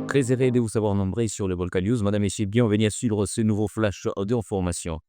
Très heureux de vous savoir nombreux sur le Volcan News. Madame, Messieurs, bienvenue à suivre ce nouveau flash d'information.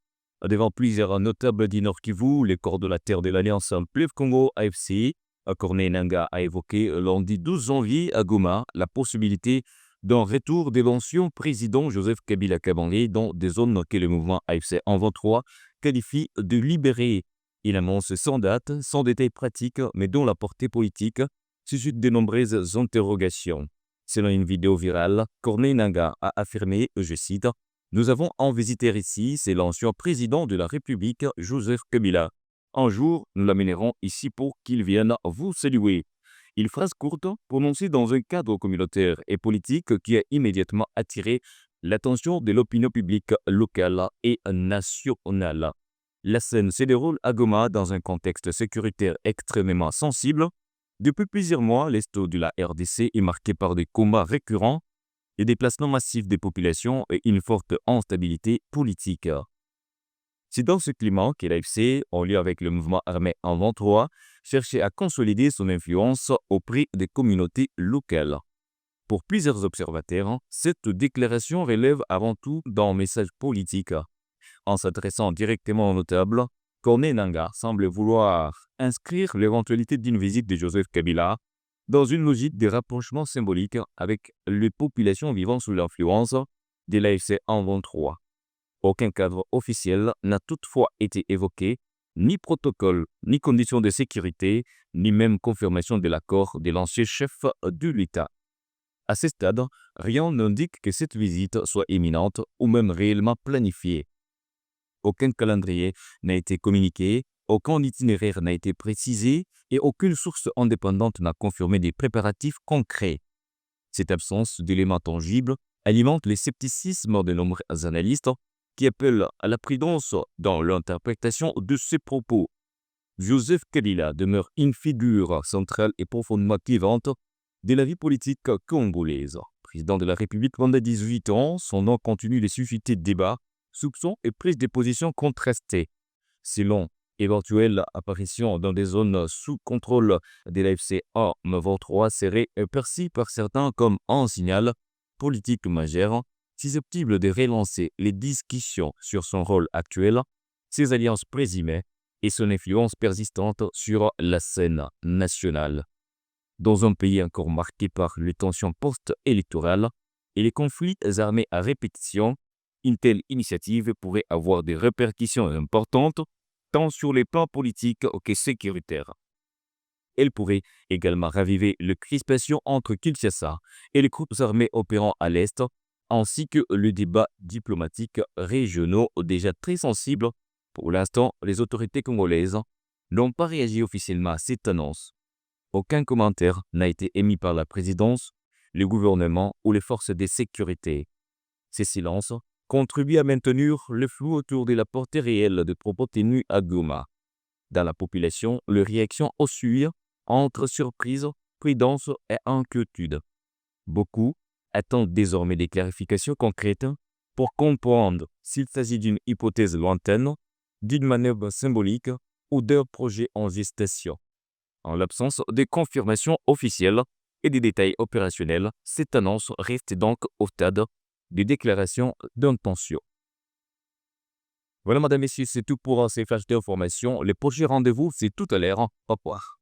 Devant plusieurs notables du Nord Kivu, les coordonnateurs de l'Alliance Fleuve Congo AFC, Corneille Nangaa a évoqué lundi 12 janvier à Goma la possibilité d'un retour de l'ancien président Joseph Kabila Kabange dans des zones que le mouvement AFC en 23 qualifie de libérées. Il annonce sans date, sans détails pratiques, mais dont la portée politique suscite de nombreuses interrogations. Selon une vidéo virale, Corneille Nangaa a affirmé, je cite, « Nous avons en visite ici, c'est l'ancien président de la République, Joseph Kabila. Un jour, nous l'amènerons ici pour qu'il vienne vous saluer. » Une phrase courte, prononcée dans un cadre communautaire et politique qui a immédiatement attiré l'attention de l'opinion publique locale et nationale. La scène se déroule à Goma dans un contexte sécuritaire extrêmement sensible. Depuis plusieurs mois, l'est de la RDC est marqué par des combats récurrents, des déplacements massifs des populations et une forte instabilité politique. C'est dans ce climat que l'AFC, en lien avec le mouvement armé en 23, cherchait à consolider son influence auprès des communautés locales. Pour plusieurs observateurs, cette déclaration relève avant tout d'un message politique. En s'adressant directement aux notables, Corneille Nangaa semble vouloir inscrire l'éventualité d'une visite de Joseph Kabila dans une logique de rapprochement symbolique avec les populations vivant sous l'influence de l'AFC en 23. Aucun cadre officiel n'a toutefois été évoqué, ni protocole, ni conditions de sécurité, ni même confirmation de l'accord de l'ancien chef de l'État. À ce stade, rien n'indique que cette visite soit imminente ou même réellement planifiée. Aucun calendrier n'a été communiqué, aucun itinéraire n'a été précisé et aucune source indépendante n'a confirmé des préparatifs concrets. Cette absence d'éléments tangibles alimente le scepticisme de nombreux analystes qui appellent à la prudence dans l'interprétation de ces propos. Joseph Kabila demeure une figure centrale et profondément clivante de la vie politique congolaise. Président de la République pendant 18 ans, son nom continue de susciter débats, soupçons et prises de position contrastées. Selon éventuelle apparition dans des zones sous contrôle de l'AFC en 23 serait perçue par certains comme un signal politique majeur, susceptible de relancer les discussions sur son rôle actuel, ses alliances présumées et son influence persistante sur la scène nationale. Dans un pays encore marqué par les tensions post-électorales et les conflits armés à répétition, une telle initiative pourrait avoir des répercussions importantes tant sur les plans politiques que sécuritaires. Elle pourrait également raviver les crispations entre Kinshasa et les groupes armés opérant à l'Est, ainsi que le débat diplomatique régionaux déjà très sensible. Pour l'instant, les autorités congolaises n'ont pas réagi officiellement à cette annonce. Aucun commentaire n'a été émis par la présidence, le gouvernement ou les forces de sécurité. Ces silences contribuent à maintenir le flou autour de la portée réelle des propos tenus à Goma. Dans la population, les réactions oscillent entre surprise, prudence et inquiétude. Beaucoup attendent désormais des clarifications concrètes pour comprendre s'il s'agit d'une hypothèse lointaine, d'une manœuvre symbolique ou d'un projet en gestation. En l'absence de confirmation officielle et de détails opérationnels, cette annonce reste donc au stade de déclaration d'intention. Voilà, madame, messieurs, c'est tout pour ces flashs d'informations. Le prochain rendez-vous, c'est tout à l'heure. Au revoir.